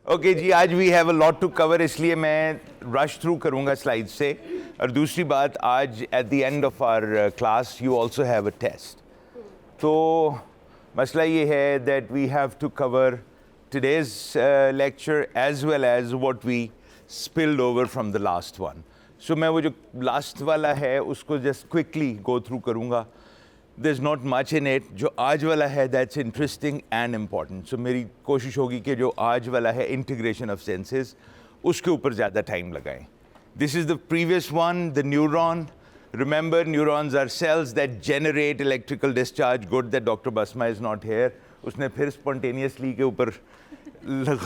Okay जी, आज we have a lot to cover, इसलिए मैं रश थ्रू करूंगा स्लाइड से। और दूसरी बात, आज at the end of our class you also have a test. तो मसला ये है that we have to cover today's lecture as well as what we spilled over from the last one. So मैं वो जो last वाला है उसको just quickly go through करूँगा. There's not much in it. जो आज वाला है that's interesting and important. So मेरी कोशिश होगी कि जो आज वाला है integration of senses उसके ऊपर ज़्यादा time लगाएं. This is the previous one, the neuron. Remember, neurons are cells that generate electrical discharge. Good that Dr. Basma is not here. उसने फिर spontaneously के ऊपर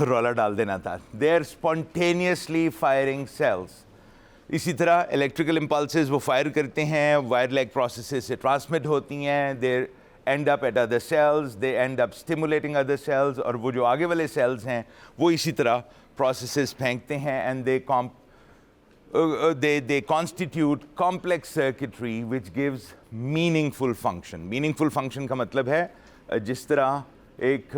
रौला डाल देना था. They are spontaneously firing cells. इसी तरह electrical impulses वो fire करते हैं, wire-like processes से transmit होती हैं, they end up at other cells, they end up stimulating other cells, और वो जो आगे वाले cells हैं वो इसी तरह processes फेंकते हैं, and they constitute complex circuitry which gives meaningful function. Meaningful function का मतलब है जिस तरह एक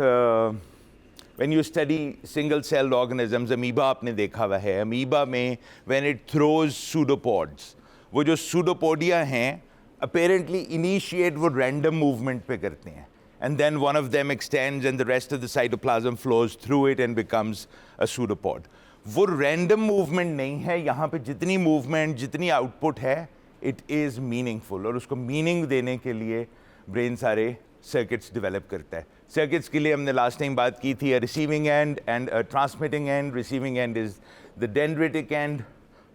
when you study single celled organisms, amoeba आपने देखा हुआ है. amoeba में when it throws pseudopods, वो जो pseudopodia हैं apparently initiate वो random movement पे करते हैं, and then one of them extends and the rest of the cytoplasm flows through it and becomes a pseudopod. वो random movement नहीं है, यहाँ पे जितनी movement, जितनी output है, it is meaningful, और उसको meaning देने के लिए brain सारे circuits develop करता है. Circuits के लिए हमने last time बात की थी, a receiving end and a transmitting end. Receiving end is the dendritic end,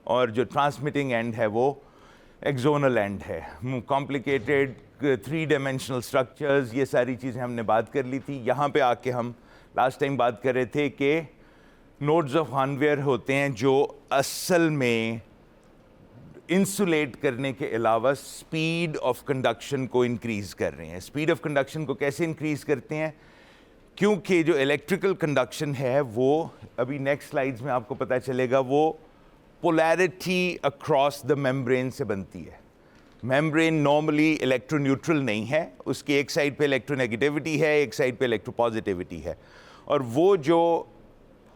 और जो transmitting end है वो axonal end है. Complicated three-dimensional structures, ये सारी चीज़ें हमने बात कर ली थी. यहाँ पे आके हम last time बात कर रहे थे कि nodes of Hanwehr होते हैं जो असल में इंसुलेट करने के अलावा स्पीड ऑफ कंडक्शन को इंक्रीज़ कर रहे हैं. स्पीड ऑफ कंडक्शन को कैसे इंक्रीज़ करते हैं? क्योंकि जो इलेक्ट्रिकल कंडक्शन है वो अभी नेक्स्ट स्लाइड्स में आपको पता चलेगा, वो पोलैरिटी अक्रॉस द मेम्ब्रेन से बनती है. मेम्ब्रेन नॉर्मली इलेक्ट्रोन्यूट्रल नहीं है, उसकी एक साइड पे इलेक्ट्रोनेगेटिविटी है, एक साइड पे इलेक्ट्रोपॉजिटिविटी है, और वो जो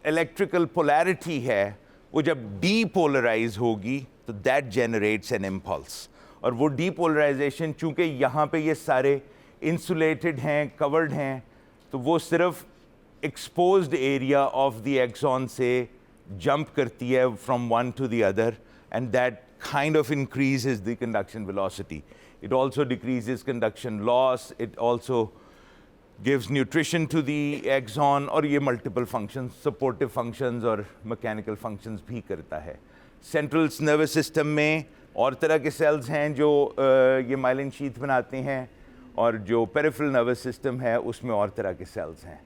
इलेक्ट्रिकल पोलैरिटी है वो जब डीपोलराइज होगी तो दैट जनरेट्स एन इम्पल्स. और वो डीपोलराइजेशन चूँकि यहाँ पे ये सारे इंसुलेटेड हैं, कवर्ड हैं, तो वो सिर्फ exposed area of the axon से जंप करती है from one to the other, and that kind of increases the conduction velocity. It also decreases conduction loss. It also gives nutrition to the axon, और ये multiple functions, supportive functions और mechanical functions भी करता है. Central nervous system में और तरह के cells हैं जो ये myelin sheath बनाते हैं, और जो peripheral nervous system है उसमें और तरह के cells हैं.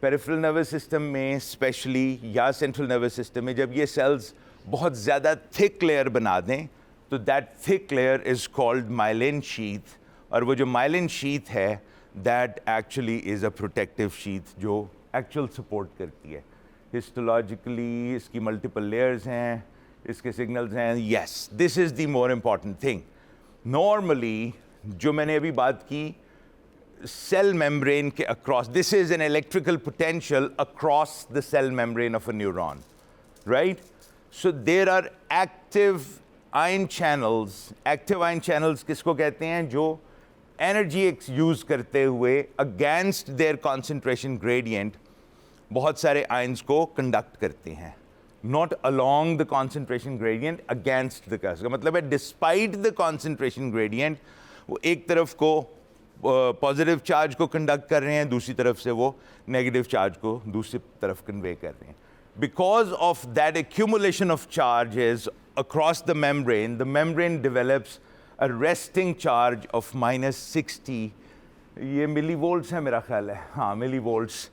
Peripheral nervous system में specially या central nervous system में जब ये cells बहुत ज़्यादा thick layer बना दें तो that thick layer is called myelin sheath, और वो जो myelin sheath है that actually is a protective sheath जो actual support करती है. Histologically इसकी multiple layers हैं, इसके signals हैं. Yes, this is the more important thing. Normally जो मैंने अभी बात की cell membrane के across, this is an electrical potential across the cell membrane of a neuron, right? So there are active ion channels. Active ion channels किसको कहते हैं? जो एनर्जी यूज़ करते हुए अगेंस्ट देयर कॉन्सेंट्रेशन ग्रेडियंट बहुत सारे ions को कंडक्ट करते हैं. Not along the concentration gradient, against the. का मतलब है डिस्पाइट द कॉन्सेंट्रेशन ग्रेडियंट वो एक तरफ को पॉजिटिव चार्ज को कंडक्ट कर रहे हैं, दूसरी तरफ से वो नेगेटिव चार्ज को दूसरी तरफ कन्वे कर रहे हैं. Because of that accumulation of charges across the membrane develops a resting charge of -60, ये millivolts है मेरा ख्याल है, हाँ millivolts,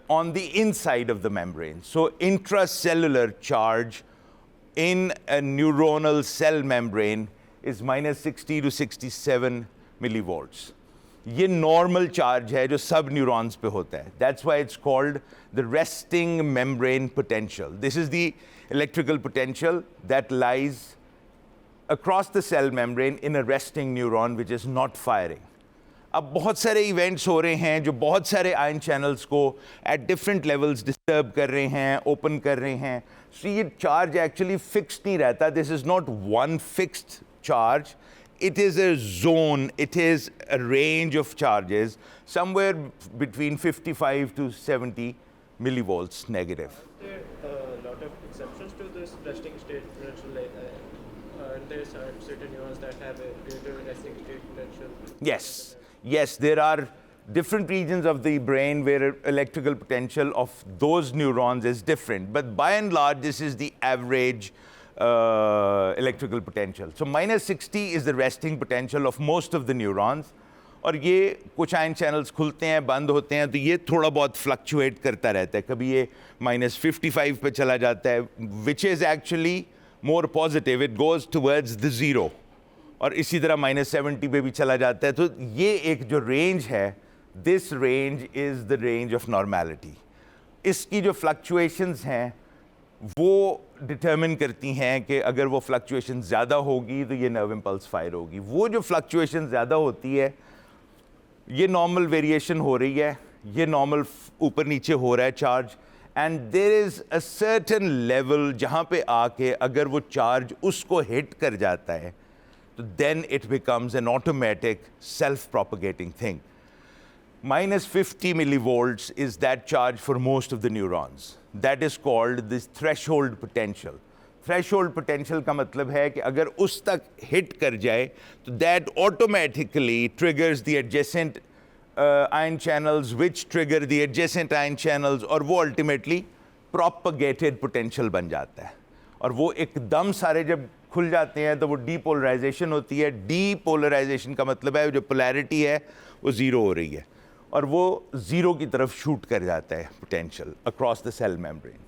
on the inside of the membrane. So intracellular charge in a neuronal cell membrane is -60 to 67 millivolts. ये normal charge है जो सब neurons पे होता है. That's why it's called the resting membrane potential. This is the electrical potential that lies across the cell membrane in a resting neuron which is not firing. अब बहुत सारे इवेंट्स हो रहे हैं जो बहुत सारे आयन चैनल्स को एट डिफरेंट लेवल्स डिस्टर्ब कर रहे हैं, ओपन कर रहे हैं. सो ये चार्ज एक्चुअली फिक्स्ड नहीं रहता. This is not one fixed charge. It is a zone, it is a range of charges, somewhere between 55 to 70 millivolts negative. There are a lot of exceptions to this resting state potential. There are certain neurons that have a greater resting state potential. Yes, yes, there are different regions of the brain where electrical potential of those neurons is different. But by and large, this is the average electrical potential. So minus 60 is the resting potential of most of the neurons. और ये कुछ ion channels खुलते हैं, बंद होते हैं, तो ये थोड़ा बहुत फ्लक्चुएट करता रहता है. कभी ये minus 55 पे चला जाता है, which is actually more positive. It goes towards the zero. और इसी तरह minus 70 पे भी चला जाता है. तो ये एक जो रेंज है, this range is the range of normality. इसकी जो फ्लक्चुएशंस हैं वो डिटर्मिन करती हैं कि अगर वो फ्लक्चुएशन ज़्यादा होगी तो ये नर्व इम्पल्स फायर होगी. वो जो फ्लक्चुएशन ज़्यादा होती है, ये नॉर्मल वेरिएशन हो रही है, ये नॉर्मल ऊपर नीचे हो रहा है charge, and there is a certain level जहाँ पे आके अगर वो चार्ज उसको हिट कर जाता है तो then it becomes an automatic self propagating thing. Minus 50 millivolts is that charge for most of the neurons. That is called this threshold potential. Threshold potential का मतलब है कि अगर उस तक hit कर जाए तो that automatically triggers the adjacent ion channels which trigger the adjacent ion channels और वो ultimately propagated potential बन जाता है. और वो एकदम सारे जब खुल जाते हैं तो वो depolarization होती है. Depolarization का मतलब है जो polarity है वो ज़ीरो हो रही है और वो ज़ीरो की तरफ शूट कर जाता है potential across the cell membrane.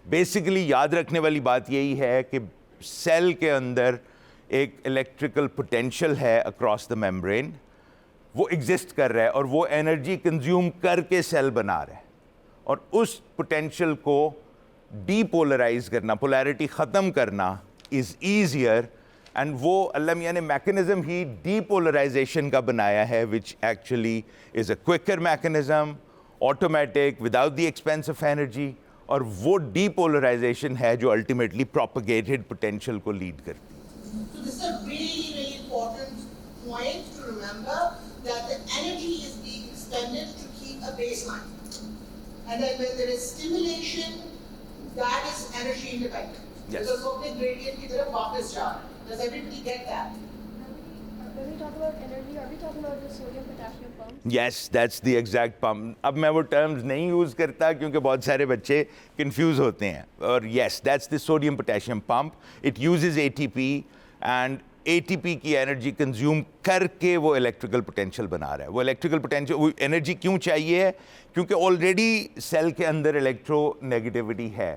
Basically याद रखने वाली बात यही है कि सेल के अंदर एक इलेक्ट्रिकल पोटेंशियल है अक्रॉस द मेम्ब्रेन, वो एग्जिस्ट कर रहा है और वो एनर्जी कंज्यूम करके सेल बना रहा है. और उस पोटेंशियल को डीपोलराइज करना, पोलैरिटी ख़त्म करना इज़ ईजियर. एंड वो अल्लाह मियाँ ने मैकेनिज़्म ही डीपोलराइजेशन का बनाया है, which actually is a quicker mechanism, automatic, without the expense of energy. और वो डीपोलराइजेशन है जो अल्टीमेटली प्रोपगेटेड पोटेंशियल को लीड करती है. So this is a really, really important point to remember that the energy is being extended to keep a baseline. And then when there is stimulation, that is energy independent. Yes. Because of the gradient की तरफ वापस जा रहा है. Does everybody get that? When we talk about energy, are we talking about the sodium potassium pump? Yes, that's the exact pump. अब मैं वो terms नहीं यूज़ करता क्योंकि बहुत सारे बच्चे confuse होते हैं. और yes, that's the sodium potassium pump. It uses ATP and ATP की एनर्जी कंज्यूम करके वो इलेक्ट्रिकल पोटेंशियल बना रहा है. वो इलेक्ट्रिकल पोटेंशियल, वो एनर्जी क्यों चाहिए है? क्योंकि ऑलरेडी सेल के अंदर इलेक्ट्रोनेगेटिविटी है,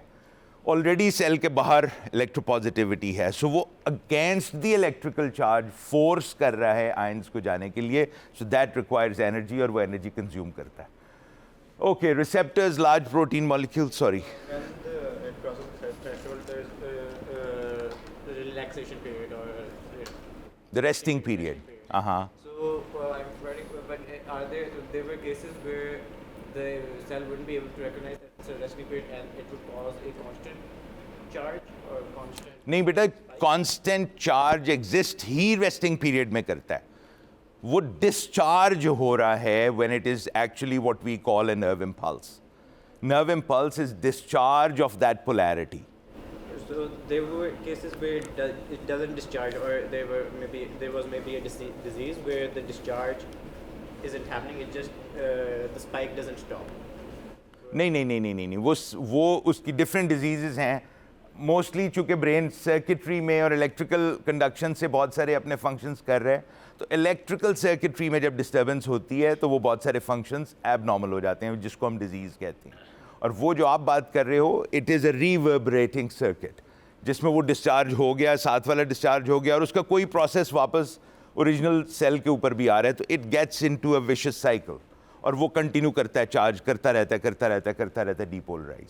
ऑलरेडी सेल के बाहर इलेक्ट्रोपॉजिटिविटी है. सो वो against the electrical charge force कर रहा है आयंस को जाने के लिए. सो दैट रिक्वायर्स एनर्जी और वो एनर्जी कंज्यूम करता है. Okay, receptors, large protein molecule, sorry. When it crosses the threshold, there is a relaxation period or the resting period. So I'm writing, but there were cases where the cell wouldn't be able to recognize that it's a resting period and it would cause a constant charge or constant. नहीं बेटा, constant charge exist ही resting period में करता है. वो discharge हो रहा है when it is actually what we call a nerve impulse. Nerve impulse is discharge of that polarity. So there were cases where it doesn't discharge, or there was maybe a disease where the discharge isn't happening. It just the spike doesn't stop. नहीं, वो उसकी different disease हैं. Mostly चूँकि brain circuitry में और electrical conduction से बहुत सारे अपने फंक्शंस कर रहे हैं, तो इलेक्ट्रिकल सर्किटरी में जब डिस्टर्बेंस होती है तो वो बहुत सारे फंक्शंस एबनॉर्मल हो जाते हैं, जिसको हम डिजीज़ कहते हैं. और वो जो आप बात कर रहे हो, इट इज़ अ रिवर्बरेटिंग सर्किट, जिसमें वो डिस्चार्ज हो गया, साथ वाला डिस्चार्ज हो गया और उसका कोई प्रोसेस वापस ओरिजिनल सेल के ऊपर भी आ रहा है, तो it gets into a vicious cycle और वो कंटिन्यू करता है, चार्ज करता रहता है डीपोलराइज.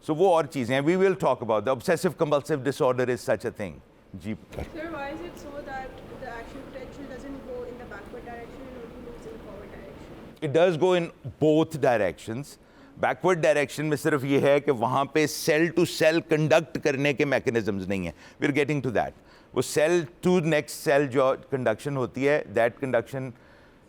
सो वो और चीज़ें हैं. We will talk about the obsessive compulsive disorder is such a thing. जी Sir, why is it so that the action potential doesn't go in the backward direction and only moves in the forward direction? It does go in both directions. Backward direction में सिर्फ ये है कि वहाँ पे cell to cell conduct करने के mechanisms नहीं है. We are getting to that. वो सेल टू नेक्स्ट सेल जो कंडक्शन होती है, that conduction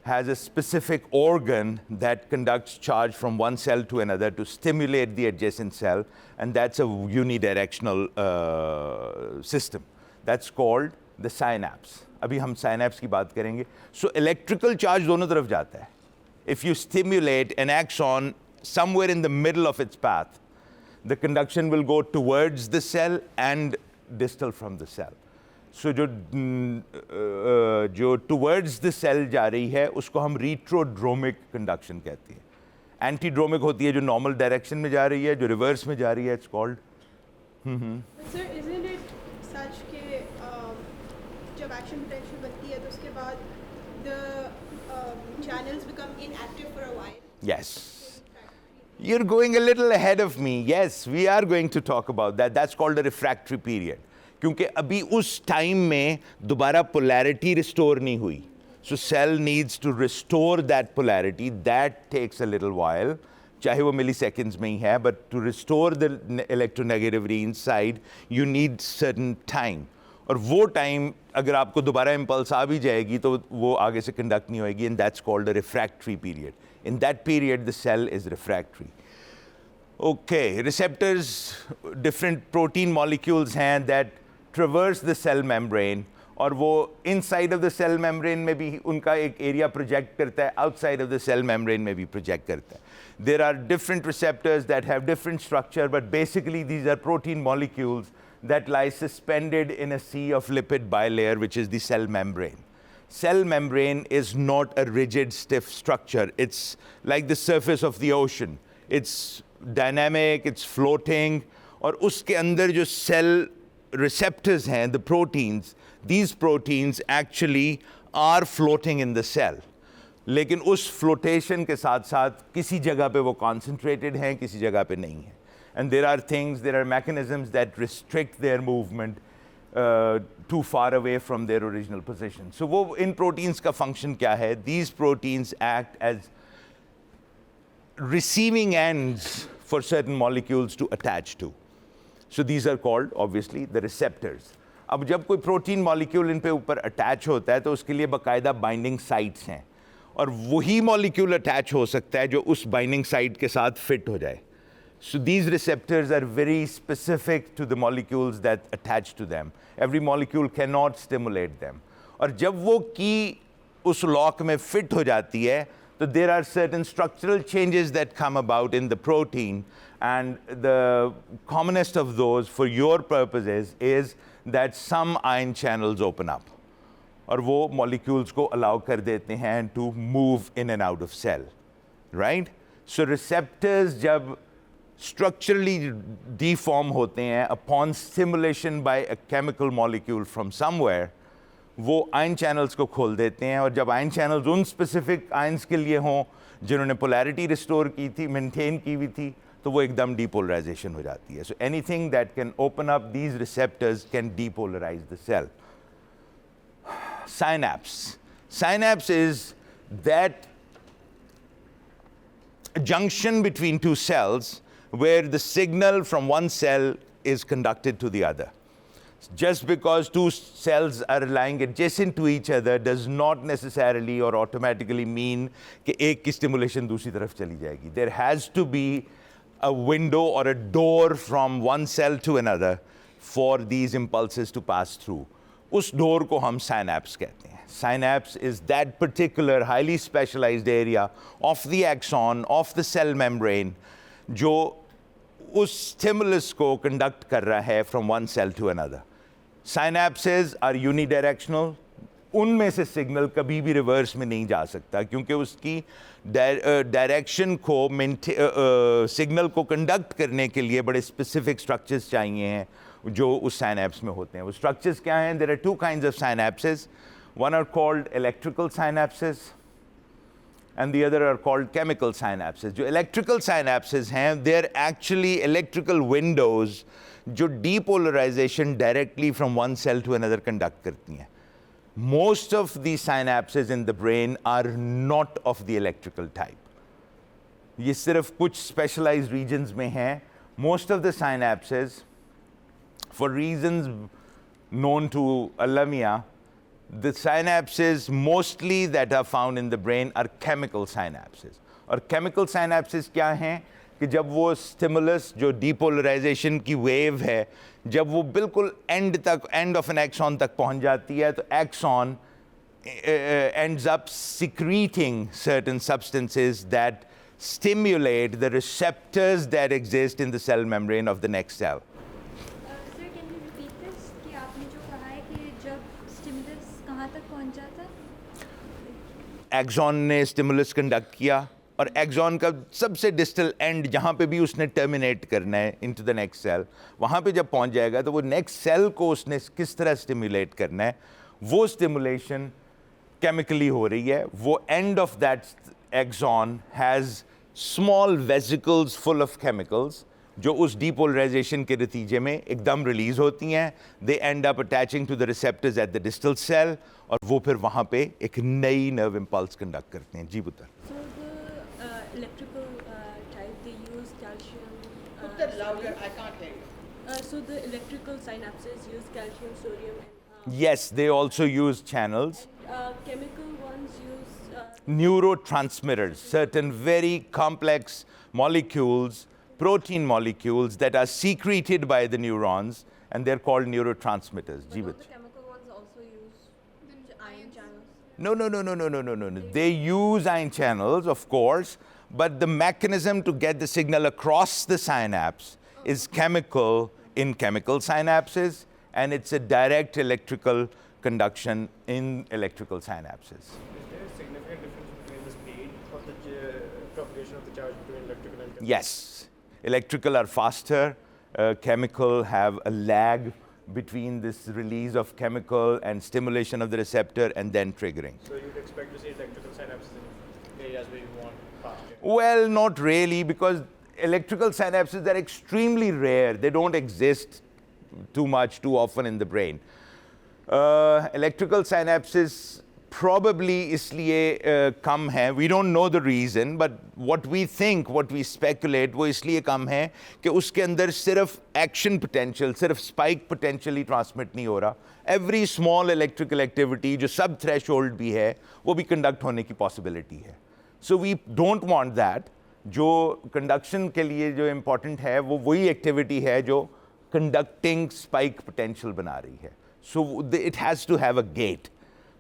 has a specific organ that conducts charge from one cell to another to stimulate the adjacent cell, and that's a unidirectional system. That's called the synapse. अभी हम synapse की बात करेंगे. So electrical charge दोनों तरफ जाता है. If you stimulate an axon somewhere in the middle of its path, the conduction will go towards the cell and distal from the cell. So जो towards the cell जा रही है उसको हम retrodromic conduction कहते हैं. Antidromic होती है जो normal direction में जा रही है, जो reverse में जा रही है, it's called. But sir, isn't it such कि जब action potential बनती है तो उसके बाद the channels become inactive for a while? Yes. You're going a little ahead of me. Yes, we are going to talk about that. That's called a refractory period. क्योंकि अभी उस टाइम में दोबारा पोलैरिटी रिस्टोर नहीं हुई. So cell needs to restore that polarity. That takes a little while, चाहे वो milliseconds में ही है, but to restore the electronegativity inside you need certain time. और वो टाइम अगर आपको दोबारा इम्पल्स आ भी जाएगी तो वो आगे से कंडक्ट नहीं होएगी, and that's called a refractory period. In that period the cell is refractory. Okay, receptors, different protein molecules हैं that traverse the cell membrane, और वो inside of the cell membrane में भी उनका एक area project करता है, outside of the cell membrane में भी project करता है. There are different receptors that have different structure, but basically these are protein molecules that lie suspended in a sea of lipid bilayer, which is the cell membrane. Cell membrane is not a rigid, stiff structure. It's like the surface of the ocean. It's dynamic, it's floating, और उसके अंदर जो cell receptors हैं, the proteins, these proteins actually are floating in the cell. लेकिन उस flotation के साथ साथ किसी जगह पे वो concentrated हैं, किसी जगह पे नहीं है. And there are things, there are mechanisms that restrict their movement too far away from their original position. So वो इन proteins का function क्या है? These proteins act as receiving ends for certain molecules to attach to. So these are called obviously the receptors. अब जब कोई protein molecule इन पे ऊपर attach होता है तो उसके लिए बाकायदा बाइंडिंग साइट्स हैं, और वही मॉलिक्यूल अटैच हो सकता है जो उस बाइंडिंग साइट के साथ फिट हो जाए. So these receptors are very specific to the molecules that attach to them. Every molecule cannot stimulate them. और जब वो की उस लॉक में फिट हो जाती है तो there are certain structural changes that come about in the protein, and the commonest of those for your purposes is that some ion channels open up, और वो molecules को allow कर देते हैं to move in and out of cell, right? So receptors जब structurally deform होते हैं upon stimulation by a chemical molecule from somewhere, वो आयन चैनल्स को खोल देते हैं, और जब आयन चैनल्स उन स्पेसिफिक आयंस के लिए हों जिन्होंने पोलैरिटी रिस्टोर की थी, मेंटेन की हुई थी, तो वो एकदम डीपोलराइजेशन हो जाती है. So anything that can open up these receptors can depolarize the cell. Synapse is that junction between two cells where the signal from one cell is conducted to the other. Just because two cells are lying adjacent to each other does not necessarily or automatically mean कि एक की stimulation दूसरी तरफ चली जाएगी. There has to be a window or a door from one cell to another for these impulses to pass through. उस door को हम synapse कहते हैं. Synapse is that particular highly specialized area of the axon, of the cell membrane, जो उस stimulus को conduct कर रहा है from one cell to another. Synapses are unidirectional. उनमें से सिग्नल कभी भी रिवर्स में नहीं जा सकता क्योंकि उसकी डायरेक्शन को सिग्नल को कंडक्ट करने के लिए बड़े स्पेसिफिक स्ट्रक्चर्स चाहिए हैं जो उस साइनैप्स में होते हैं. वो स्ट्रक्चर्स क्या हैं? There are two kinds of synapses. One are called electrical synapses and the other are called chemical synapses. जो electrical synapses हैं, they're actually electrical windows जो depolarization directly from one cell to another conduct करती हैं. Most of the synapses in the brain are not of the electrical type. ये सिर्फ कुछ specialized regions में हैं. Most of the synapses, for reasons known to Alamia, the synapses mostly that are found in the brain are chemical synapses. और chemical synapses क्या हैं कि जब वो stimulus जो depolarization की wave है, जब वो बिल्कुल end of an axon तक पहुंच जाती है, तो axon ends up secreting certain substances that stimulate the receptors that exist in the cell membrane of the next cell. Sir, can you repeat this? कि आपने जो कहा है कि जब stimulus कहाँ तक पहुँच जाता है? Axon ने stimulus conduct किया और axon का सबसे distal end जहाँ पे भी उसने terminate करना है into the next cell, वहाँ पे जब पहुँच जाएगा तो वो next cell को उसने किस तरह stimulate करना है, वो stimulation chemically हो रही है. वो end of that axon has small vesicles full of chemicals जो उस depolarization के नतीजे में एकदम रिलीज होती हैं. They end up attaching to the receptors at the distal cell और वो फिर वहाँ पे एक नई nerve impulse conduct करते हैं. जी पुत्र. So the electrical type they use calcium. Put that louder, I can't hear you. So the electrical synapses use calcium, sodium, and Yes, they also use channels. chemical ones use. Neurotransmitters, certain very complex molecules, protein molecules that are secreted by the neurons, and they're called neurotransmitters. But don't the chemical ones also use ion channels? No. They use ion channels, of course, but the mechanism to get the signal across the synapse is chemical in chemical synapses, and it's a direct electrical conduction in electrical synapses. Is there a significant difference between the speed of the propagation of the charge between electrical and chemical? Yes, electrical are faster, chemical have a lag between this release of chemical and stimulation of the receptor and then triggering. So you'd expect to see electrical synapses in areas where you want faster? Well, not really, because electrical synapses are extremely rare. They don't exist too often in the brain. Electrical synapses probably इसलिए कम हैं. We don't know the reason, but what we think, what we speculate, वो इसलिए कम है कि उसके अंदर सिर्फ action potential, सिर्फ spike potential ही transmit नहीं हो रहा. Every small electrical activity जो sub threshold भी है, वो भी conduct होने की possibility है. So we don't want that. जो conduction के लिए जो important है, वो वही activity है जो conducting spike potential बना रही है. So it has to have a gate.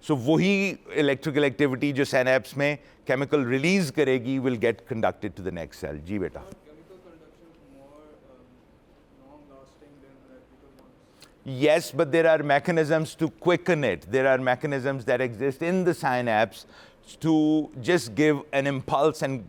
So वही electrical activity जो synapse में chemical release करेगी will get conducted to the next cell. जी बेटा. Chemical conduction more long-lasting than electrical ones. Yes, but there are mechanisms to quicken it. There are mechanisms that exist in the synapse to just give an impulse and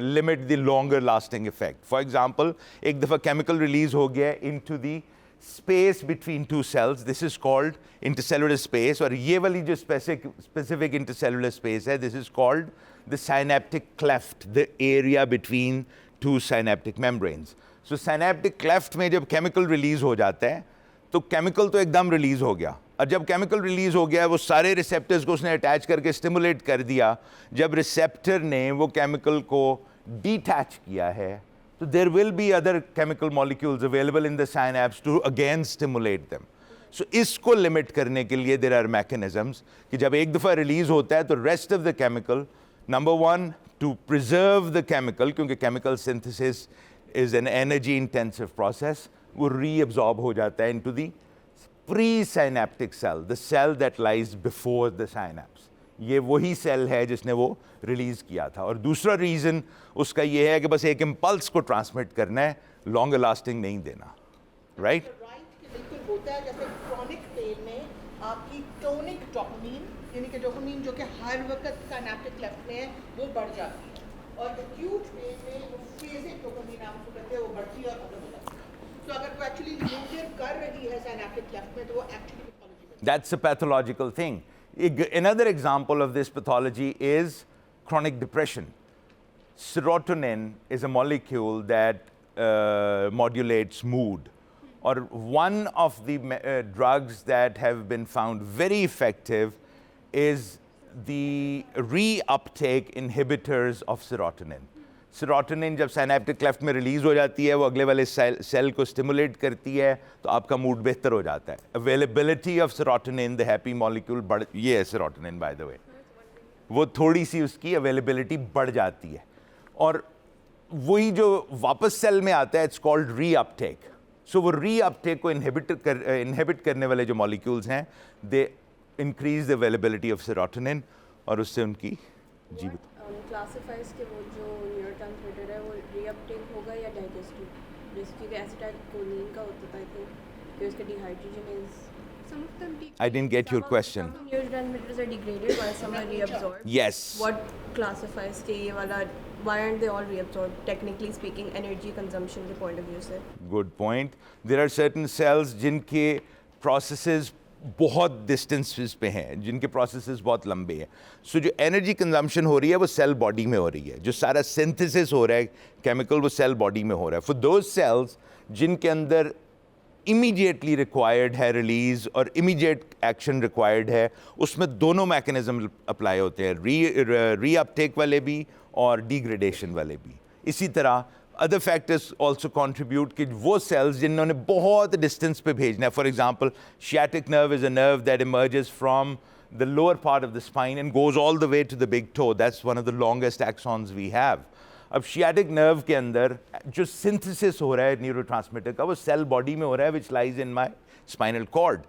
limit the longer lasting effect. For example, एक दफ़ा chemical release हो गया into the space between two cells. This is called intercellular space. और ये वाली जो specific intercellular space है, this is called the synaptic cleft, the area between two synaptic membranes. So synaptic cleft में जब chemical release हो जाता है, तो chemical तो एकदम release हो गया. और जब chemical release हो गया, वो सारे receptors को उसने attach करके stimulate कर दिया. जब receptor ने वो chemical को detach किया है, so there will be other chemical molecules available in the synapse to again stimulate them. So इसको limit करने के लिए there are mechanisms कि जब एक दफ़ा release होता है तो rest of the chemical, number one, to preserve the chemical, क्योंकि chemical synthesis is an energy intensive process, वो reabsorb हो जाता है into the presynaptic cell, the cell that lies before the synapse. ये वही सेल है जिसने वो रिलीज किया था. और दूसरा रीज़न उसका ये है कि बस एक इम्पल्स को ट्रांसमिट करना है, लॉन्गर लास्टिंग नहीं देना. राइट राइट कि बिल्कुल होता है. जैसे क्रॉनिक पेन में आपकी टोनिक डोपामीन यानी कि डोपामीन जो कि हर वक्त सिनैप्टिक क्लेफ्ट में है वो बढ़ जाती है, और एक्यूट पेन में वो फेजिक डोपामीन आप उसको कहते हैं वो बढ़ती है और खत्म हो जाती है. तो अगर कोई एक्चुअली लिंकर कर रही है सिनैप्टिक क्लेफ्ट में तो वो actually pathology. That's a pathological thing. Another example of this pathology is chronic depression. Serotonin is a molecule that modulates mood. Or one of the drugs that have been found very effective is the reuptake inhibitors of serotonin. Serotonin जब synaptic cleft में release हो जाती है वो अगले वाले cell को stimulate करती है तो आपका मूड बेहतर हो जाता है. Availability of serotonin, the happy molecule, बढ़ ये है serotonin by the way, वो थोड़ी सी उसकी अवेलेबिलिटी बढ़ जाती है और वही जो वापस सेल में आता है इट्स कॉल्ड रीअपटेक. सो वो रीअपटेक को इनहिबिट करने वाले जो मॉलिक्यूल्स हैं they increase the availability of serotonin और उससे उनकी जीवित क्लासिफाइज के वो जो न्यूरोट्रांसमीटर है वो रीअपटेक होगा या डाइजेस्टिव, जैसे कि एसिटाइलकोलिन का होता था आई थिंक कि उसका dehydrogenase. Some of them I didn't get your question. Some neurotransmitters are degraded while some are reabsorbed. Yes. What classifies के ये वाला, why aren't they all reabsorbed? Technically speaking, energy consumption के point of view से. Good point. There are certain cells जिनके processes बहुत distances पे हैं, जिनके processes बहुत लंबे हैं. So जो energy consumption हो रही है वो cell body में हो रही है. जो सारा synthesis हो रहा है chemical वो cell body में हो रहा है. For those cells जिनके अंदर इमीडिएटली रिक्वायर्ड है रिलीज और इमीडिएट एक्शन रिक्वायर्ड है उसमें दोनों मैकेनिज्म अप्लाई होते हैं, रीअपटेक वाले भी और डिग्रेडेशन वाले भी. इसी तरह अदर फैक्टर्स आल्सो कंट्रीब्यूट कि वो सेल्स जिन्होंने बहुत डिस्टेंस पे भेजना है. For example sciatic nerve is a nerve that emerges from the lower part of the spine and goes all the way to the big toe. That's one of the longest axons we have. अब sciatic nerve के अंदर जो synthesis हो रहा है neurotransmitter का वो cell body में हो रहा है which lies in my spinal cord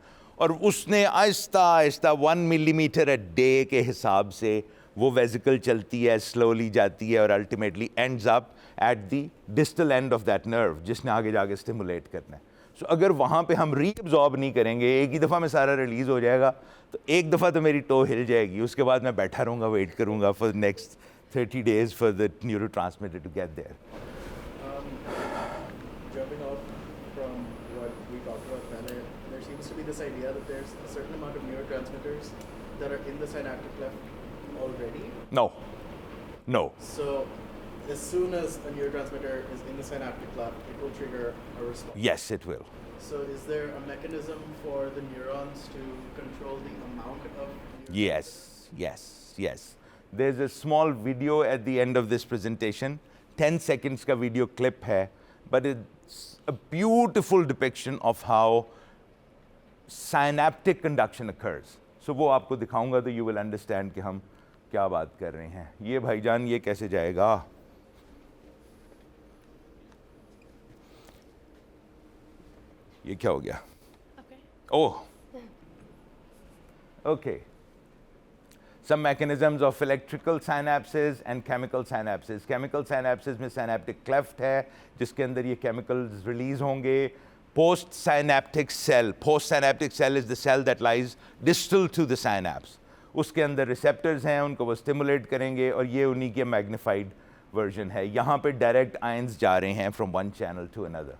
और उसने Aahista Aahista 1 millimetre a day के हिसाब से वो वेजिकल चलती है, स्लोली जाती है और ultimately ends up at the distal end of that nerve जिसने आगे जाके स्टिमुलेट करना है. सो अगर वहाँ पे हम रीअब्जॉर्ब नहीं करेंगे, एक ही दफ़ा में सारा रिलीज़ हो जाएगा तो एक दफ़ा तो मेरी टो हिल जाएगी, उसके बाद मैं बैठा रहूँगा, वेट करूँगा for next 30 days for the neurotransmitter to get there. Jumping off from what we talked about earlier, there seems to be this idea that there's a certain amount of neurotransmitters that are in the synaptic cleft already. No. No. So as soon as a neurotransmitter is in the synaptic cleft, it will trigger a response. Yes, it will. So is there a mechanism for the neurons to control the amount of Yes, yes, yes. There's a small video at the end of this presentation. 10 seconds का video clip है, but it's a beautiful depiction of how synaptic conduction occurs. So वो आपको दिखाऊंगा तो you will understand कि हम क्या बात कर रहे हैं. ये भाईजान ये कैसे जाएगा? ये क्या हो गया? Okay. Oh. Okay. Some mechanisms of electrical synapses and chemical synapses. Chemical synapses में synaptic cleft है जिसके अंदर ये chemicals release होंगे. Post-synaptic cell. Post-synaptic cell is the cell that lies distal to the synapse. उसके अंदर receptors हैं, उनको वो stimulate करेंगे और ये उन्हीं के magnified version है. यहाँ पे direct ions जा रहे हैं from one channel to another.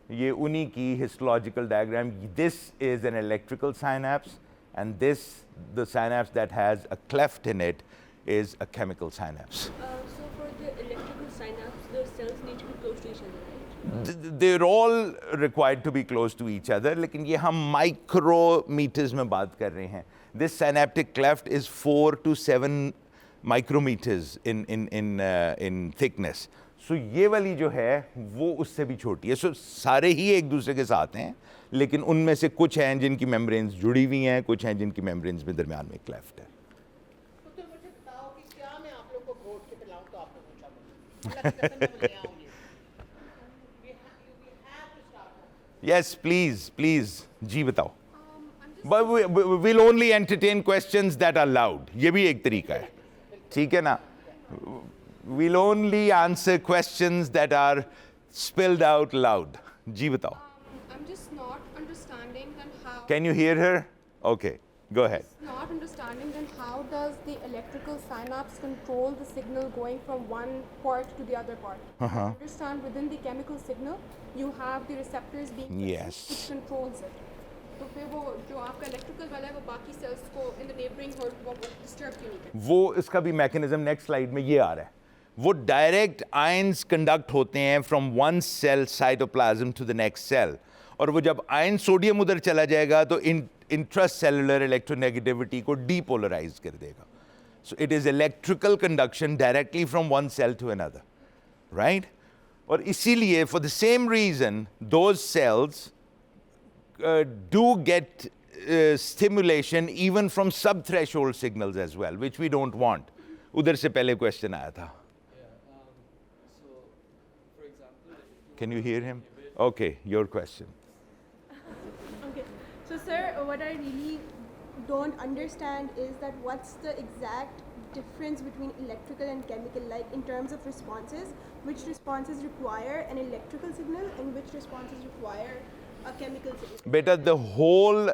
ये उन्हीं की histological diagram. This is an electrical synapse. And this, the synapse that has a cleft in it, is a chemical synapse. So for the electrical synapse, the cells need to be close to each other, right? They're all required to be close to each other, लेकिन ये हम micrometers में बात कर रहे हैं. This synaptic cleft is 4 to 7 micrometers in thickness. So ये वाली जो है वो उससे भी छोटी है. So सारे ही एक दूसरे के साथ हैं, लेकिन उनमें से कुछ हैं जिनकी मेम्ब्रेन्स जुड़ी हुई हैं, कुछ हैं जिनकी मेम्ब्रेन्स में दरमियान में क्लेफ्ट है. तो मुझे बताओ कि क्या मैं आप लोग को घोट के पिलाऊं तो आपको पूछा मुझे. अल्लाह की कसम मैं ले आऊंगी. We have to start. Yes, please, please, जी बताओ. But we'll only entertain questions that are loud. ये भी एक तरीका है, ठीक है ना? We'll only answer questions that are spilled out loud. जी बताओ. I'm just not understanding then how. Can you hear her? Okay, go ahead. Not understanding then how does the electrical synapse control the signal going from one part to the other part? I understand within the chemical signal you have the receptors being present Yes. which controls it. तो फिर वो जो आपका electrical वाला है वो बाकी sales को इन द नेबरिंग हर्ट वो डिस्टर्ब क्यों नहीं करता? वो इसका भी मैकेनिज्म नेक्स्ट स्लाइड में ये आ रहा है। वो डायरेक्ट आयंस कंडक्ट होते हैं from one cell cytoplasm to the next cell, और वो जब आयन सोडियम उधर चला जाएगा तो इंट्रासेलुलर इलेक्ट्रोनेगेटिविटी को डीपोलराइज कर देगा। So it is electrical conduction directly from one cell to another, right? और इसीलिए for the same reason those cells do get stimulation even from sub-threshold signals as well, which we don't want. उधर से पहले question आया था. So, for example, Can you hear him? Okay, your question. Okay. So sir, what I really don't understand is that what's the exact difference between electrical and chemical, like in terms of responses, which responses require an electrical signal and which responses require a chemical signal? Beta, the whole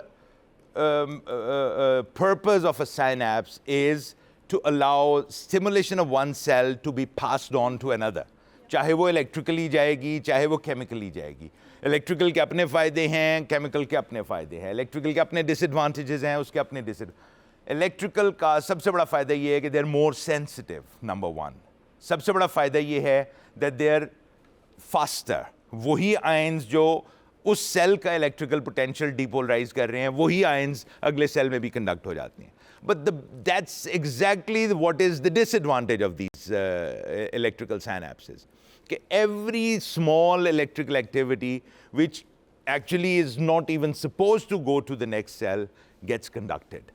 purpose of a synapse is to allow stimulation of one cell to be passed on to another. चाहे वो electrically जाएगी, चाहे वो chemically जाएगी. Electrical के अपने फ़ायदे हैं, केमिकल के अपने फ़ायदे हैं. इलेक्ट्रिकल के अपने डिसएडवांटेजेस हैं, उसके अपने इलेक्ट्रिकल का सबसे बड़ा फ़ायदा ये है कि they are more sensitive, number one. सबसे बड़ा फ़ायदा ये है दैट दे आर फास्टर. वही आयंस जो उस सेल का इलेक्ट्रिकल पोटेंशियल डिपोलराइज कर रहे हैं, वही आयंस अगले सेल में भी कंडक्ट हो जाती हैं. But that's exactly what is the disadvantage of these electrical synapses. Okay, every small electrical activity which actually is not even supposed to go to the next cell gets conducted.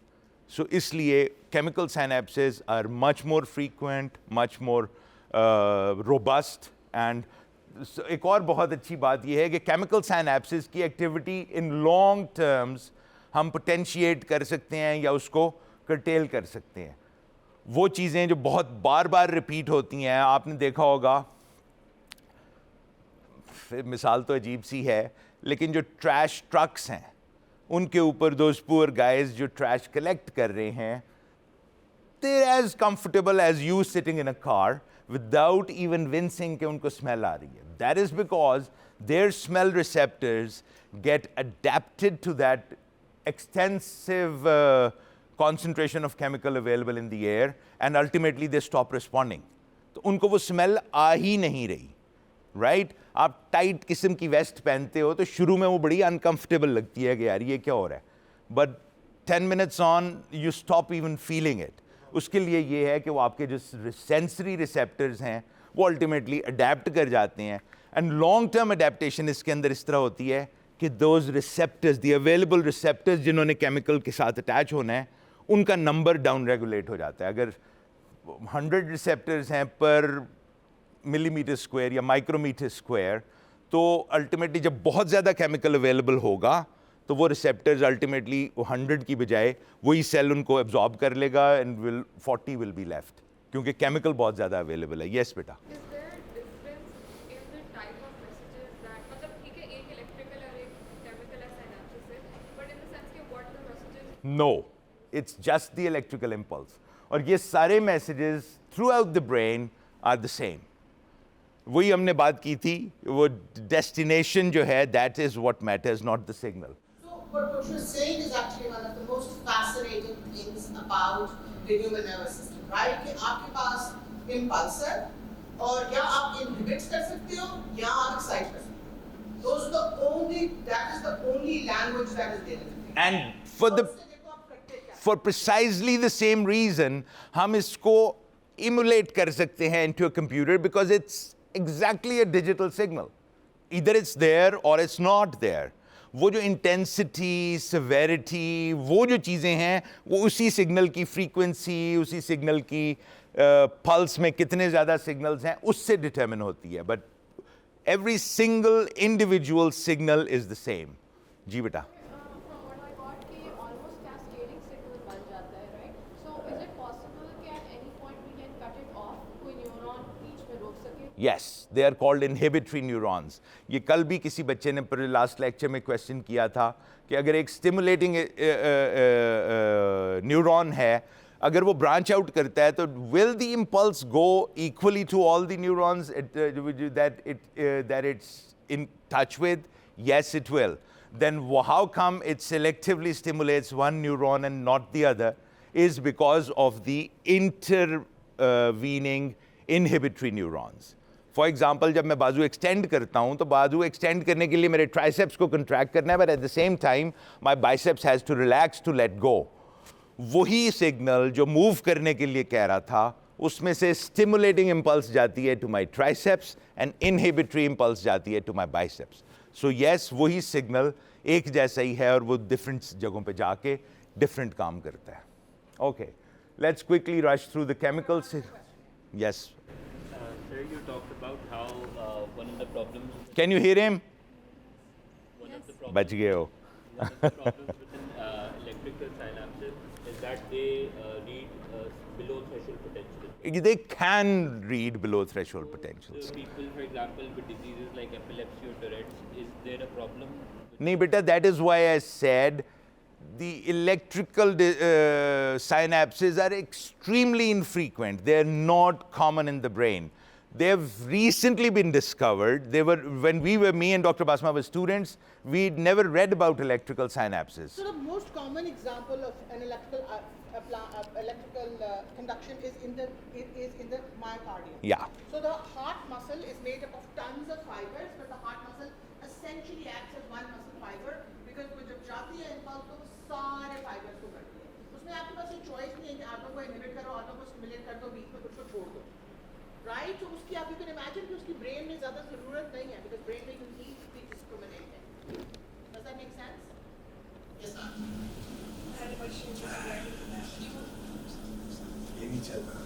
So इसलिए chemical synapses are much more frequent, much more robust, and एक और बहुत अच्छी बात यह है कि chemical synapses की activity in long terms हम potentiate कर सकते हैं या उसको curtail कर सकते हैं. वो चीज़ें जो बहुत बार बार रिपीट होती हैं, आपने देखा होगा, मिसाल तो अजीब सी है, लेकिन जो ट्रैश ट्रक्स हैं उनके ऊपर दोज पुअर गाइज जो ट्रैश कलेक्ट कर रहे हैं, they're as comfortable as you sitting in a car without even wincing कि उनको smell आ रही है. That is because their smell receptors get adapted to that extensive concentration of chemical available in the air, and ultimately they stop responding. तो उनको वो smell आ ही नहीं रही, right? आप टाइट किस्म की वेस्ट पहनते हो तो शुरू में वो बड़ी अनकंफर्टेबल लगती है कि यार ये क्या हो रहा है, but 10 minutes on you stop even feeling it. उसके लिए ये है कि वो आपके जो सेंसरी रिसेप्टर्स हैं वो अल्टीमेटली अडेप्ट कर जाते हैं, एंड लॉन्ग टर्म अडेप्टेशन इसके अंदर इस तरह होती है कि those receptors, the available receptors जिन्होंने केमिकल के साथ अटैच होना है, उनका नंबर डाउन रेगुलेट हो जाता है. अगर 100 रिसेप्टर्स हैं पर मिलीमीटर स्क्वायर या माइक्रोमीटर स्क्वायर, तो अल्टीमेटली जब बहुत ज़्यादा केमिकल अवेलेबल होगा तो वो रिसेप्टर्स अल्टीमेटली 100 की बजाय वही सेल उनको एब्जॉर्ब कर लेगा, एंड 40 विल बी लेफ्ट, क्योंकि केमिकल बहुत ज़्यादा अवेलेबल है. यस बेटा. Is there a difference in the type of messages that, मतलब ठीक है एक electrical और एक chemical है synapses है, but in the sense कि what the messages? No, it's just the electrical impulse. और ये सारे messages throughout the brain are the same. वही हमने बात की थी, वो destination जो है, that is what matters, not the signal. So what you're saying is actually one of the most fascinating things about the human nervous system, right? कि आपके पास impulse है और या आप inhibit कर सकते हो या आप excite कर सकते हो. Those are the only, that is the only language that is there. And for precisely the same reason, हम इसको emulate कर सकते हैं into a computer, because it's exactly a digital signal. Either it's there or it's not there. वो जो intensity, severity, वो जो चीज़ें हैं, वो उसी signal की frequency, उसी signal की pulse में कितने ज़्यादा signals हैं, उससे determine होती है. But every single individual signal is the same. जी बेटा. From what I got कि almost cascading signal बन जाता है, right? So is it possible कि at any point we can cut it off, कोई neuron बीच में रोक सके? Yes, they are called inhibitory neurons. ये कल भी किसी बच्चे ने पर लास्ट लेक्चर में क्वेश्चन किया था कि अगर एक स्टिमुलेटिंग न्यूरॉन है, अगर वो ब्रांच आउट करता है तो will the impulse go equally to all the neurons that it's in touch with? Yes, it will. then how come it selectively stimulates one neuron and not the other is because of the intervening inhibitory neurons. For example, जब मैं बाजू extend करता हूँ तो बाजू extend करने के लिए मेरे triceps को contract करना है, but at the same time my biceps has to relax to let go. वही signal जो move करने के लिए कह रहा था उसमें से stimulating impulse जाती है to my triceps and inhibitory impulse जाती है to my biceps. So yes, वही signal एक जैसा ही है और वो different जगहों पे जाके different काम करता है. Okay, let's quickly rush through the chemicals. Yes. Sir, you talked about how one of the problems. Can you hear him? One of the problems. बच गए हो. One of the problems within electrical synapses is that they read below threshold potential. They can read below threshold potentials. So people, for example, with diseases like epilepsy or Tourette's, is there a problem? Nee, beta, that is why I said the electrical synapses are extremely infrequent. They're not common in the brain. They've recently been discovered. They were, when me and Dr. Basma were students, we'd never read about electrical synapses. So the most common example of an electrical conduction is in the myocardium. Yeah. So the heart muscle is made up of tons of fibers, but the heart muscle essentially acts as one muscle fiber because वो जब जाती है impulse तो सारे fibers को करती है. उसमें आपके पास ये choice नहीं है कि आटो को inhibit करो, आटो को stimulate कर दो, बीच में कुछ को छोड़ दो. Right? So उसकी आप you can imagine कि उसकी brain में ज़्यादा ज़रूरत नहीं है because brain में you need to be discriminated. Does that make sense? Yes, ma'am. I had a question just regarding that. ये नहीं चल रहा.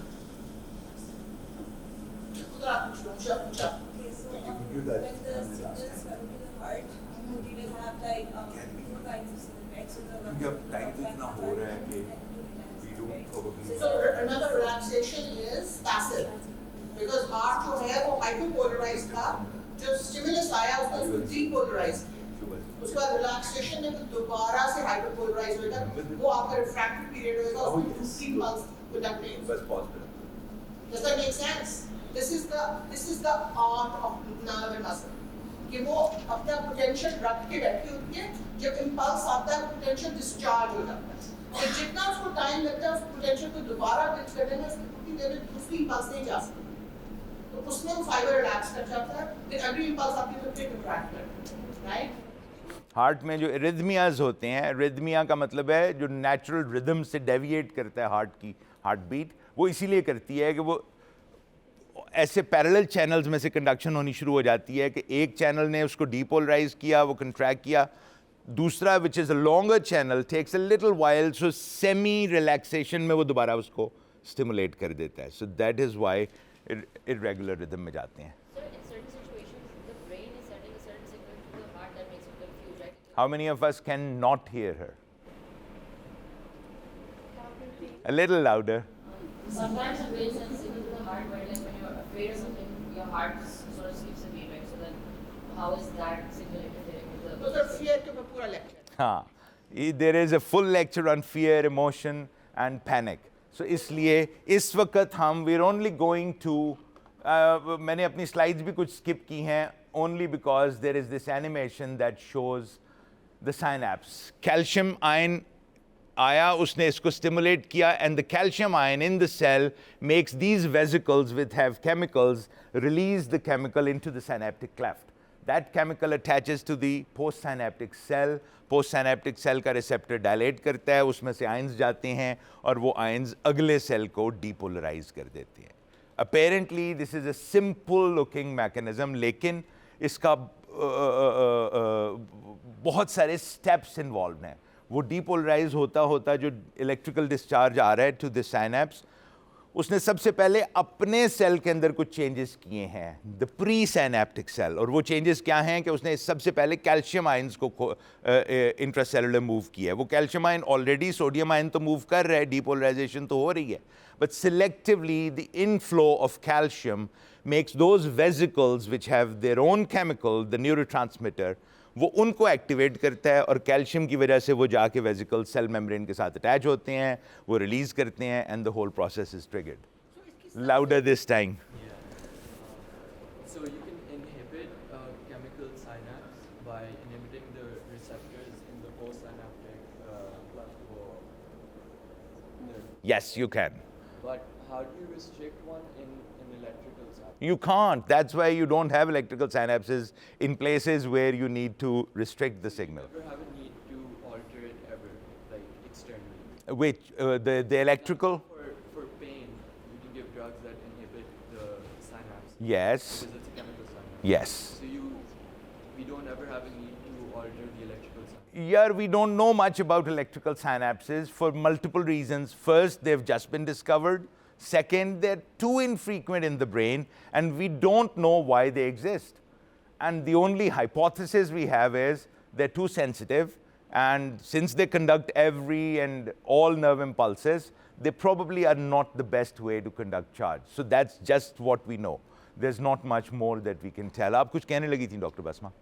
उधर आप पूछ लो, मुझे पूछा. Okay, so when the signals come to the heart, we will have like two kinds of signals, right? So the So another relaxation is passive. Because heart जो है वो hyperpolarized था, जब stimulus आया उसको depolarized किया. उसके बाद relaxation में दोबारा से hyperpolarize होगा, वो आपका refractive period होगा, उसमें दूसरी pulse conduct नहीं होगी. Does that make sense? This is the art of nerve and muscle. कि वो अपना potential रख के बैठी होती है, जब impulse आता है potential discharge हो जाता है. तो जितना उसको time लगता है उस potential को दोबारा build करने में उसकी पूरी देर में दूसरी impulse नहीं जा सकती. तो उसमें वो fiber relax कर जाता है, फिर every impulse आपकी तो फिर contract करता है, right? हार्ट में जो रिदमियाज होते हैं, रिदमिया का मतलब है जो नेचुरल रिदम से डेविएट करता है हार्ट की हार्ट बीट, वो इसीलिए करती है कि वो ऐसे पैरेलल चैनल्स में से कंडक्शन होनी शुरू हो जाती है कि एक चैनल ने उसको डीपोलराइज किया, वो कंट्रैक्ट किया, दूसरा which is a longer channel takes a little while, so semi relaxation में वो दोबारा उसको स्टिमुलेट कर देता है. So that is why irregular rhythm में जाते हैं. How many of us can not hear her? A little louder. Sometimes the brain sends signal to the heart where like when you're afraid of something, your heart sort of skips a beat, right? So then how is that signal interfering with the... तो sir fear के ऊपर पूरा lecture. हाँ, there is a full lecture on fear, emotion and panic. So इसलिए इस वक्त हम we're only going to मैंने अपनी slides भी कुछ skip की हैं only because there is this animation that shows the synapse. Calcium ion आया, उसने इसको stimulate किया, and the calcium ion in the cell makes these vesicles which have chemicals release the chemical into the synaptic cleft. That chemical attaches to the postsynaptic cell. Postsynaptic cell का receptor dilate करता है, उसमें से ions जाते हैं और वो ions अगले cell को depolarize कर देते हैं. Apparently this is a simple looking mechanism, लेकिन इसका बहुत सारे steps involved हैं. वो डीपोलराइज होता होता जो इलेक्ट्रिकल डिस्चार्ज आ रहा है टू द साइनेप्स, उसने सबसे पहले अपने सेल के अंदर कुछ चेंजेस किए हैं, द प्री साइनेप्टिक सेल. और वो चेंजेस क्या हैं कि उसने सबसे पहले कैल्शियम आयंस को इंट्रासेलुलर मूव किया है. वो calcium ion already sodium ion तो मूव कर रहा है, डीपोलराइजेशन तो हो रही है, but selectively the inflow of calcium makes those vesicles which have their own chemical, the neurotransmitter, वो उनको एक्टिवेट करता है और कैल्शियम की वजह से वो जाके वेसिकल सेल मेम्ब्रेन के साथ अटैच होते हैं, वो रिलीज करते हैं, and the whole process is triggered. Louder this time. So you can inhibit chemical synapse by inhibiting the receptor Yes, you can. But how do you restrict one in electrical synapse? You can't. That's why you don't have electrical synapses in places where you need to restrict the signal. You never have a need to alter it ever, like externally. Which, the electrical? For pain, you can give drugs that inhibit the synapse. Yes. Because it's a chemical synapse. Yes. So we don't ever have a need to alter the electrical synapse. Yeah, we don't know much about electrical synapses for multiple reasons. First, they've just been discovered. Second, they're too infrequent in the brain, and we don't know why they exist. And the only hypothesis we have is they're too sensitive, and since they conduct every and all nerve impulses, they probably are not the best way to conduct charge. So that's just what we know. There's not much more that we can tell. आप कुछ कहने लगी थी, Dr. Basma?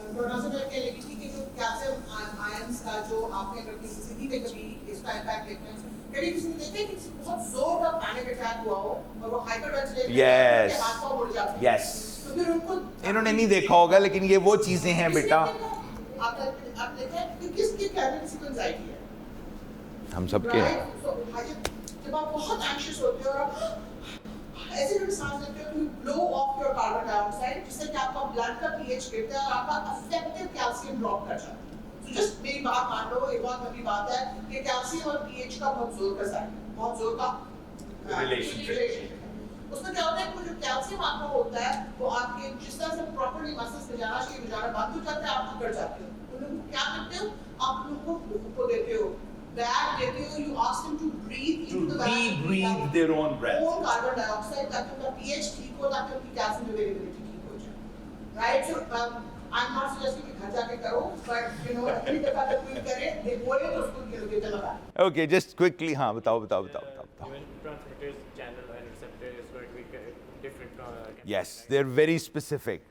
Professor मैं कह लगी थी कि जो कैल्शियम आयंस का जो आपने अगर किसी स्थिति में कभी इसका इम्पैक्ट देखते हैं कभी किसी ने देखा कि किसी बहुत जोर का पैनिक अटैक हुआ हो और वो हाइपरवेंटिलेट Yes. हाथ पांव मुड़ जाते हैं Yes. तो फिर उनको इन्होंने नहीं देखा होगा, लेकिन ये वो चीजें हैं बेटा। आप देखा कि किसकी कैबिनेट एंजाइटी है हम सबके हैं। जब आप बहुत एंग्शियस होते हो और आप ऐसे भी सांस लेते हो, you blow off your carbon dioxide जिससे कि आपका ब्लड का pH गिरता है और आपका effective कैल्शियम ड्रॉप कर जाता है। तो जस्ट मेरी बात मान लो, एक बहुत बड़ी बात है कि कैल्शियम और pH का बहुत जोर का साइन, बहुत जोर का रिलेशनशिप। उसमें क्या होता है कि जो कैल्शियम आपका होता है वो आपके जिस तरह से प्रॉपर्ली मसल्स में जाना चाहिए, जाना बंद हो जाता है, आप अकड़ जाते हो। तो लोग क्या करते हो, आप लोगों को देते हो बैग देते हो, you ask them to breathe into the bag, rebreathe their own breath. Own carbon dioxide ताकि उनका pH ठीक हो, ताकि उनकी calcium availability ठीक हो जाए, right? So I'm not suggesting कि घर जाके करो, but you know अगली दफा जब कोई करे, देखो ये तो उसको लोकेशन लगा। Okay, just quickly, हाँ बताओ। Neurotransmitters channel and receptor is going to be different. Yes, they're very specific.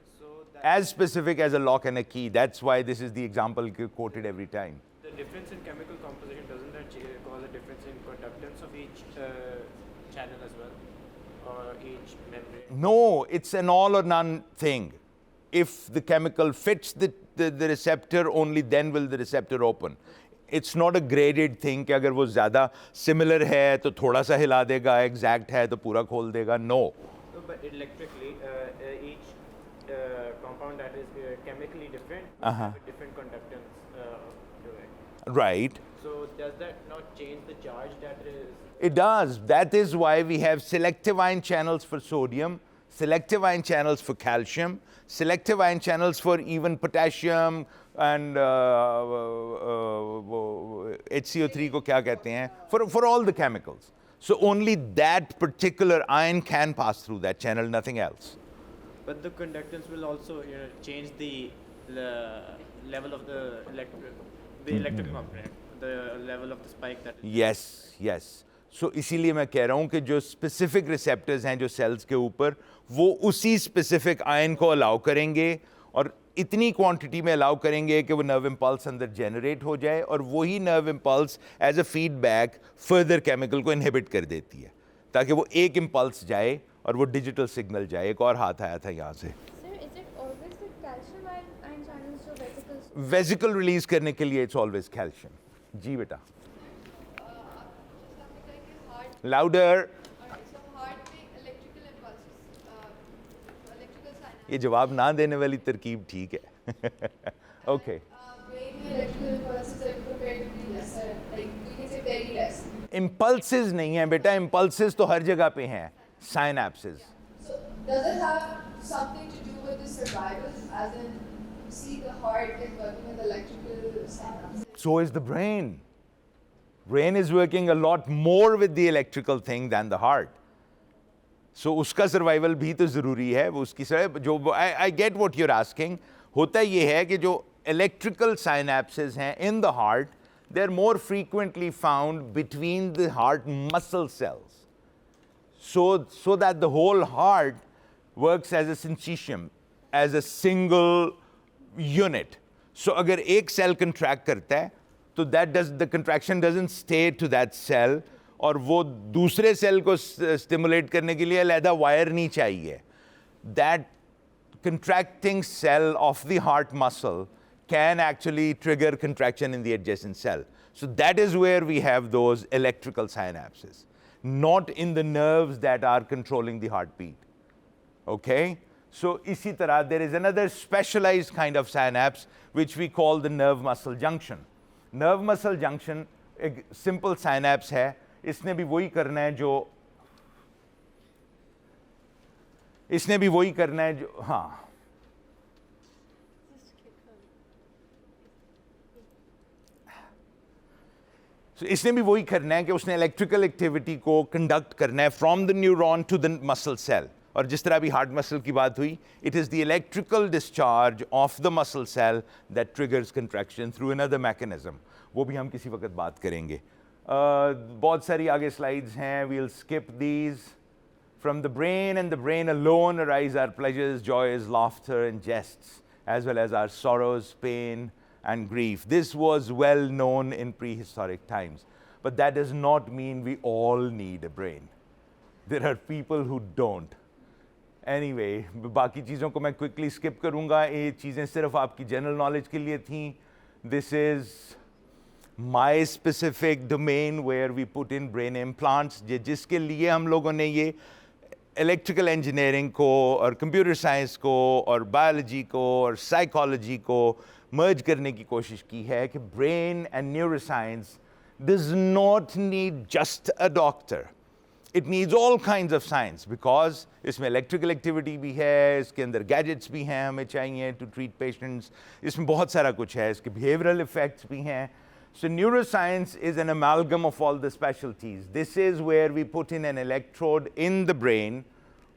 As specific as a lock and a key. That's why this is the example quoted every time. The difference in chemical composition, doesn't that cause a difference in conductance of each channel as well, or each membrane? No, it's an all or none thing. If the chemical fits the receptor, only then will the receptor open. It's not a graded thing कि अगर वो ज़्यादा similar है तो थोड़ा सा हिला देगा, exact है तो पूरा खोल देगा. No. But electrically, each compound that is chemically different Uh-huh. with different conductance to it. Right. So does that not change the charge that is? It does. That is why we have selective ion channels for sodium, selective ion channels for calcium, selective ion channels for even potassium and HCO3 को क्या कहते हैं? For all the chemicals. So only that particular ion can pass through that channel, nothing else. But the conductance will also change the level of the electric component, the level of the spike that. Yes, yes. So इसीलिए मैं कह रहा हूँ कि जो specific receptors हैं जो cells के ऊपर, वो उसी specific ion को allow करेंगे और इतनी quantity में allow करेंगे कि वो nerve impulse अंदर generate हो जाए और वही nerve impulse as a feedback further chemical को inhibit कर देती है ताकि वो एक impulse जाए और वो digital signal जाए. एक और हाथ आया था यहाँ से. Sir, is it always the calcium ion channels जो vesicles? Vesicle release करने के लिए it's always calcium. जी बेटा. Louder. So heart में electrical impulses, electrical synapses. ये जवाब ना देने वाली तरकीब ठीक है. Okay. Brain में electrical impulses are comparatively lesser, like we can say very less. Impulses नहीं हैं बेटा, impulses तो हर जगह पे हैं. Synapses. So does it have something to do with the survival, as in see the heart is working with electrical synapses? So is the brain. Brain is working a lot more with the electrical thing than the heart. So उसका survival भी तो ज़रूरी है. वो उसकी जो I get what you're asking. होता ये है कि जो electrical synapses हैं in the heart, they're more frequently found between the heart muscle cells. So that the whole heart works as a syncytium, as a single unit. So अगर एक cell contract करता है, तो the contraction doesn't stay to that cell और वो दूसरे cell को stimulate करने के लिए अलग wire नहीं चाहिए. That contracting cell of the heart muscle can actually trigger contraction in the adjacent cell. So that is where we have those electrical synapses, not in the nerves that are controlling the heartbeat. Okay? So isi tarah, there is another specialized kind of synapse which we call the nerve muscle junction. Nerve muscle junction एक simple synapse है, इसने भी वही करना है जो हाँ So इसने भी वही करना है कि उसने इलेक्ट्रिकल एक्टिविटी को कंडक्ट करना है from the neuron to the muscle cell. और जिस तरह अभी हार्ट मसल की बात हुई, it is the electrical discharge of the muscle cell that triggers contraction through another mechanism. वो भी हम किसी वक्त बात करेंगे. बहुत सारी आगे स्लाइड्स हैं, we'll skip these. From the brain and the brain alone arise our pleasures, joys, laughter, and jests, as well as our sorrows, pain, and grief. This was well known in prehistoric times. But that does not mean we all need a brain. There are people who don't. Anyway, बाकी चीज़ों को मैं quickly skip करूँगा. ये चीज़ें सिर्फ आपकी general knowledge के लिए थीं. This is my specific domain where we put in brain implants, जिसके लिए हम लोगों ने ये इलेक्ट्रिकल इंजीनियरिंग को और कंप्यूटर साइंस को और बायोलॉजी को और साइकोलॉजी को मर्ज करने की कोशिश की है कि brain and neuroscience does not need just a doctor. It needs all kinds of science, because इसमें इलेक्ट्रिकल एक्टिविटी भी है, इसके अंदर गैजेट्स भी हैं हमें चाहिए टू ट्रीट पेशेंट्स, इसमें बहुत सारा कुछ है, इसके बिहेवियरल इफेक्ट्स भी हैं. So neuroscience is an amalgam of all the specialties. This is where we put in an electrode in the brain,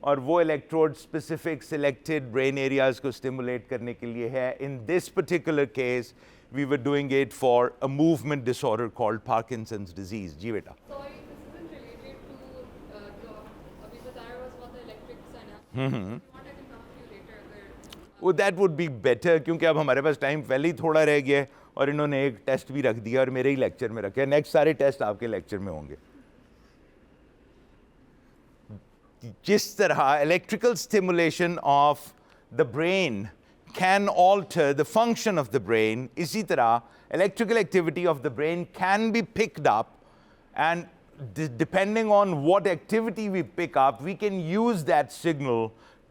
और वो electrode specific selected brain areas को stimulate करने के लिए है. In this particular case, we were doing it for a movement disorder called Parkinson's disease. जी बेटा. Sorry, this isn't related to जो अभी बताया was about the electric synapse. If you want, I can come to you later अगर. Oh, that would be better, क्योंकि अब हमारे पास time पहले ही थोड़ा रह गया है और इन्होंने एक टेस्ट भी रख दिया और मेरे ही लेक्चर में रखे. नेक्स्ट सारे टेस्ट आपके लेक्चर में होंगे. जिस तरह electrical stimulation of the brain can alter the function of the brain, इसी तरह electrical activity of the brain can be picked up, and depending on what activity we pick up, we can use that signal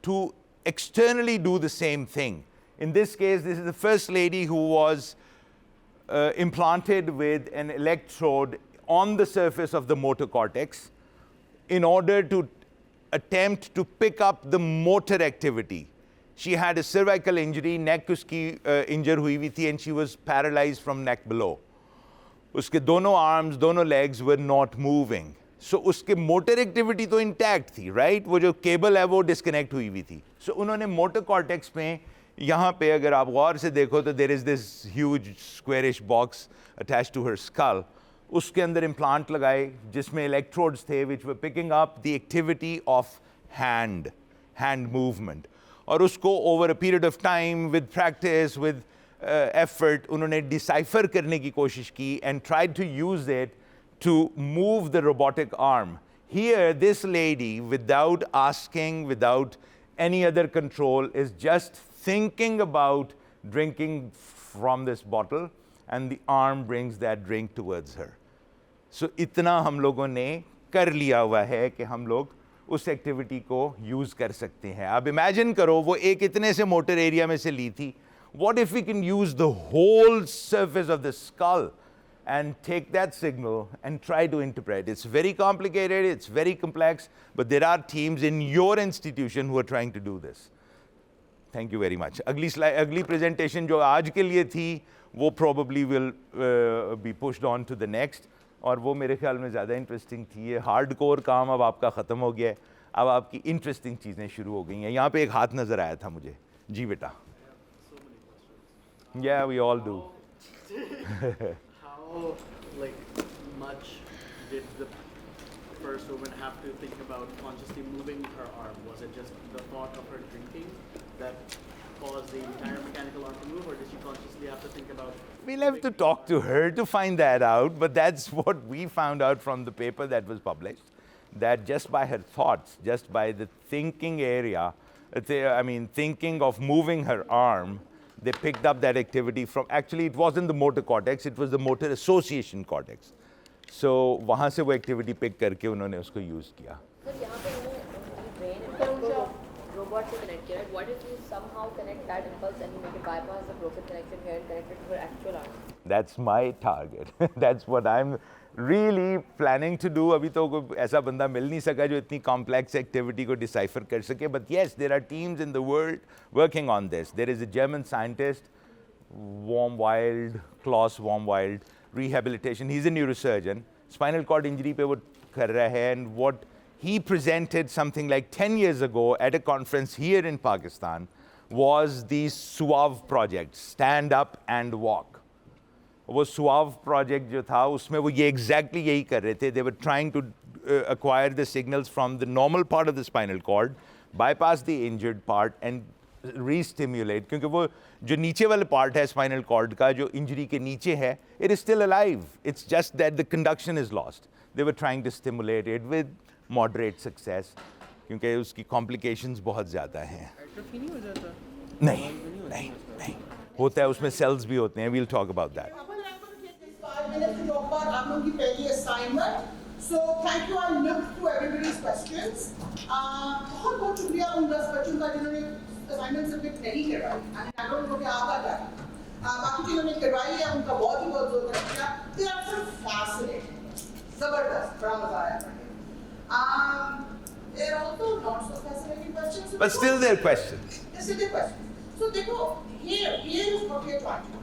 to externally do the same thing. In this case, this is the first lady who was implanted with an electrode on the surface of the motor cortex in order to attempt to pick up the motor activity. She had a cervical injury, neck उसकी injure हुई हुई थी, and she was paralyzed from neck below. उसके दोनों arms, दोनों legs were not moving. So उसके motor activity तो intact थी, right? वो जो cable है वो disconnect हुई हुई थी. So उन्होंने motor cortex में यहाँ पे अगर आप गौर से देखो तो there is this huge squarish box attached to her skull. उसके अंदर implant लगाए जिसमें electrodes थे which were picking up the activity of hand movement. और उसको over a period of time with practice, with effort, उन्होंने decipher करने की कोशिश की and tried to use it to move the robotic arm. Here, this lady, without asking, without any other control, is just thinking about drinking from this bottle, and the arm brings that drink towards her. So इतना हम लोगों ने कर लिया हुआ है कि हम लोग उस एक्टिविटी को यूज़ कर सकते हैं. अब इमेजिन करो वो एक इतने से मोटर एरिया में से ली थी. What if we can use the whole surface of the skull and take that signal and try to interpret? It's very complicated, it's very complex, but there are teams in your institution who are trying to do this. Thank you very much. अगली presentation जो आज के लिए थी वो probably will be pushed on to the next, और वो मेरे ख्याल में ज़्यादा इंटरेस्टिंग थी. ये हार्डकोर काम अब आपका ख़त्म हो गया है, अब आपकी इंटरेस्टिंग चीज़ें शुरू हो गई हैं. यहाँ पे एक हाथ नज़र आया था मुझे. जी बेटा. Yeah, we all do. How much did the first woman have to think about consciously moving her arm? Was it just the thought of her drinking that caused the entire mechanical arm to move, or did she consciously have to think about? We'll have to talk to her to find that out, but that's what we found out from the paper that was published, that just by her thoughts, just by the thinking area, thinking of moving her arm, they picked up that activity from, actually it wasn't the motor cortex, it was the motor association cortex. So वहाँ से वो activity pick करके उन्होंने उसको use किया. Sir यहाँ पे उन्होंने brain impulse को robot से connect किया. What if you somehow connect that impulse and you make it bypass the broken connection here and connect it to your actual arm? That's my target. That's what I'm really planning to do. अभी तो कोई ऐसा बंदा मिल नहीं सका जो इतनी complex activity को decipher कर सके. But yes, there are teams in the world working on this. There is a German scientist, Klaus Wormwild, rehabilitation. He's a neurosurgeon. Spinal cord injury पे वो कर रहा है, and what he presented something like 10 years ago at a conference here in Pakistan was the SUAV project, stand up and walk. वो SUAV project जो था उसमें वो ये exactly यही कर रहे थे. They were trying to acquire the signals from the normal part of the spinal cord, bypass the injured part and re-stimulate, क्योंकि वो जो नीचे वाले part है spinal cord का जो injury के नीचे है, it is still alive. It's just that the conduction is lost. They were trying to stimulate it with moderate success, क्योंकि उसकी complications बहुत ज़्यादा हैं. Atrophy नहीं हो जाता? नहीं, नहीं, नहीं. होता है, उसमें cells भी होते हैं. We'll talk about that. 5 minutes to talk about आप लोगों की पहली assignment. So thank you. I looked through everybody's questions. बहुत बहुत शुक्रिया उन 10 बच्चों का जिन्होंने assignment submit नहीं करवाई. I don't know कि आपका क्या है. बाकी जिन्होंने करवाई है उनका बहुत ही बहुत जोर शुक्रिया. They are so fascinating. जबरदस्त, बड़ा मजा आया पढ़ने. There are also not so fascinating questions. But still there are questions. Still there are questions. So देखो, here is what we are trying to do.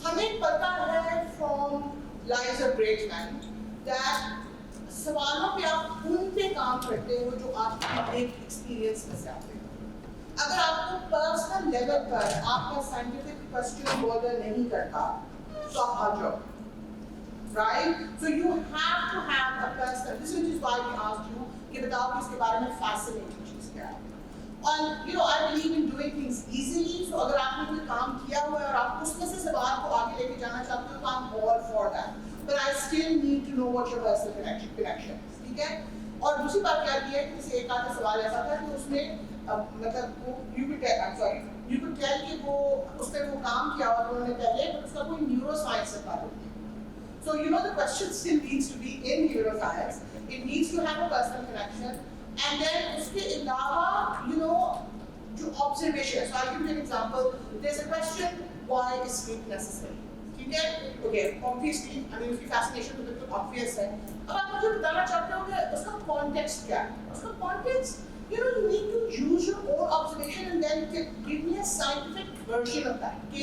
हमें पता है from lives of great men that सवालों पे आप उन पे काम करते हो जो आपकी एक एक्सपीरियंस में से आते हैं. अगर आपको पर्सनल लेवल पर आपका साइंटिफिक क्वेश्चन बॉदर नहीं करता तो आप भाग जाओ. Right? So you have to have a personal. This is why we asked you कि बताओ कि इसके बारे में fascinating चीज़ क्या है. And you know, I believe in doing things easily. So अगर आपने कोई काम किया हुआ है और आप उसमें से सवाल को आगे लेके जाना चाहते हो तो I'm all for that. But I still need to know what your personal connection is. ठीक है? और दूसरी बात क्या है कि जैसे एक आधा सवाल ऐसा था कि उसमें मतलब वो you could tell कि वो उसने वो काम किया और उन्होंने पहले but उसका कोई neuroscience से ताल्लुक नहीं. So you know the question still needs to be in neuroscience. It needs to have a personal connection. And then उसके अलावा you know जो observation है. So I'll give you an example. There's a question, why is sleep necessary? ठीक है? Okay, obviously, I mean उसकी fascination तो बिल्कुल obvious है. अब आप मुझे बताना चाहते हो कि उसका context क्या है? उसका context, you know, you need to use your own observation and then give me a scientific version of that. कि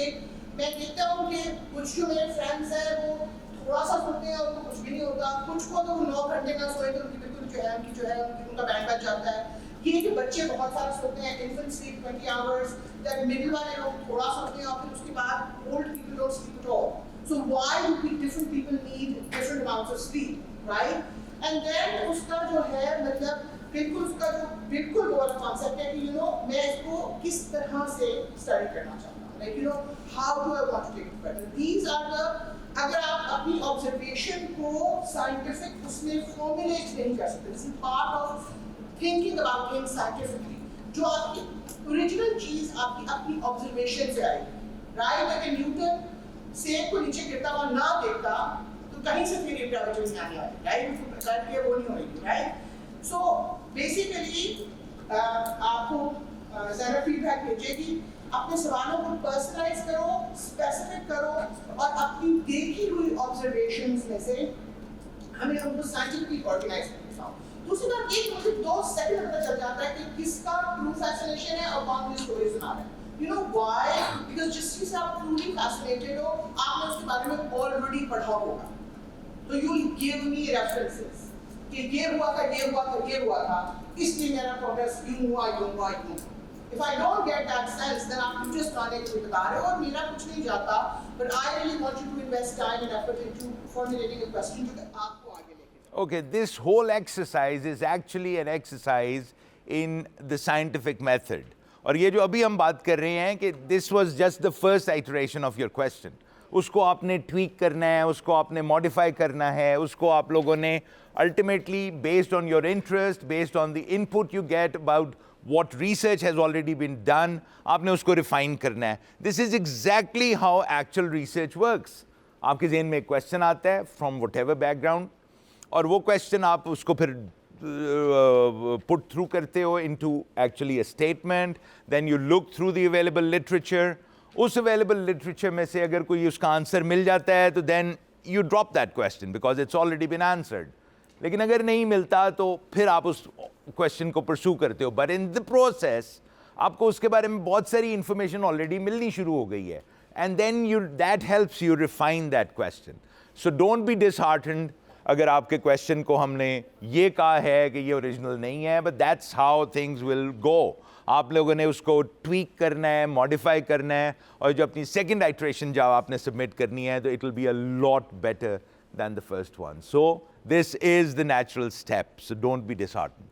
मैं देखता हूँ कि कुछ जो मेरे friends हैं वो थोड़ा सा सोते हैं और उनको कुछ भी नहीं होता. कुछ को तो वो 9 घंटे का सोए तो उनकी बिल्कुल जो है उनका बैंड बज जाता है. ये कि बच्चे बहुत सारा सोते हैं, infant sleep 20 hours, that middle वाले लोग थोड़ा सोते हैं और फिर उसके बाद old people don't sleep at all. So why do different people need different amounts of sleep, right? And then उसका जो है मतलब बिल्कुल उसका जो बिल्कुल वो वाला concept है कि you know मैं इसको किस तरह से study करना चाहता हूँ. Like you know how do I want to take it further? These are the अगर आप अपनी ऑब्जर्वेशन को साइंटिफिक उसमें फॉर्मुलेट नहीं कर सकते. This is part of thinking about things scientifically. जो आपकी ओरिजिनल चीज आपकी अपनी ऑब्जर्वेशन से आएगी. राइट? अगर न्यूटन सेब को नीचे गिरता हुआ ना देखता तो कहीं से फिर ग्रेविटी नहीं आने वाली. राइट? करके वो नहीं होगी. राइट? सो बेसिकली आपको ज़रा फीडबैक भेजेगी. अपने सवालों को पर्सनलाइज करो, स्पेसिफिक करो और अपनी देखी हुई ऑब्जर्वेशंस में से हमें उनको साइंटिफिकली ऑर्गेनाइज करना है. दूसरी बात एक मुझे 2 सेकंड में पता चल जाता है कि किसका ट्रू फैसिनेशन है और कौन सी स्टोरी सुना रहा है. You know why? बिकॉज जिस चीज से आप ट्रूली फैसिनेटेड हो आपने उसके बारे में ऑलरेडी पढ़ा होगा. तो you will give me references कि ये हुआ था, ये हुआ था, ये हुआ था, इसलिए मेरा प्रोग्रेस यूं हुआ. If I don't get that sense, then I'm just not able to बता रहे हो और मेरा कुछ नहीं जाता. But I really want you to invest time and effort into formulating a question जो आपको आगे लेके जाए. Okay, this whole exercise is actually an exercise in the scientific method. और ये जो अभी हम बात कर रहे हैं कि this was just the first iteration of your question. उसको आपने ट्वीक करना है, उसको आपने मॉडिफाई करना है, उसको आप लोगों ने ultimately based on your interest, based on the input you get about what research has already been done, आपने उसको रिफाइन करना है. This is exactly how actual research works. आपके ज़हन में एक क्वेश्चन आता है from whatever background, और वो क्वेश्चन आप उसको फिर put through करते हो into actually a statement, then you look through the available literature. उस available literature में से अगर कोई उसका आंसर मिल जाता है तो then you drop that question because it's already been answered. लेकिन अगर नहीं मिलता तो फिर आप उस क्वेश्चन को परस्यू करते हो, बट इन द प्रोसेस आपको उसके बारे में बहुत सारी इंफॉर्मेशन ऑलरेडी मिलनी शुरू हो गई है, and then you that helps you refine that question. So don't be disheartened अगर आपके क्वेश्चन को हमने ये कहा है कि ये ओरिजिनल नहीं है, but that's how things will go. आप लोगों ने उसको ट्वीक करना है, मॉडिफाई करना है, और जो अपनी सेकेंड आइट्रेशन जब आपने सबमिट करनी है तो it will be a lot better than the first one. So this is the natural step, so don't be disheartened.